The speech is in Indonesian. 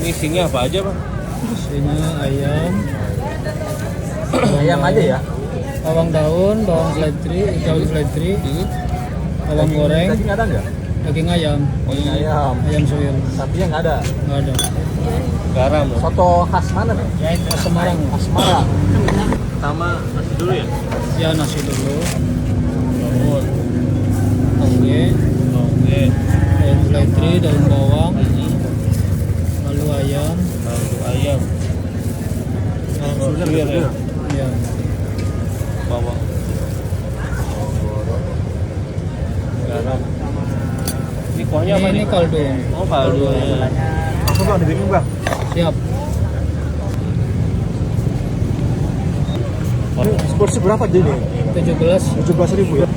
Isinya apa aja, Bang? Isinya ayam, Ayam aja ya. bawang daun, bawang seledri, daun seledri, bawang goreng, Daging ada nggak? daging ayam, Daging ayam. ayam suwir, Sapinya nggak ada. nggak ada. Garam. Soto khas mana nih? Khas Semarang. Khas Semarang. Pertama nasi dulu ya. Ya nasi dulu, Bangun. toge, Oke. daun seledri, daun bawang, lalu ayam, Lalu ayam. Suwir ya. ya. Bawang. Garam. Ini kuahnya apa Ini nih? kaldu. Oh, kaldu. Langsung bang, dibikin bang. Siap. Ini porsi berapa jadi? 17. 17.000 ya.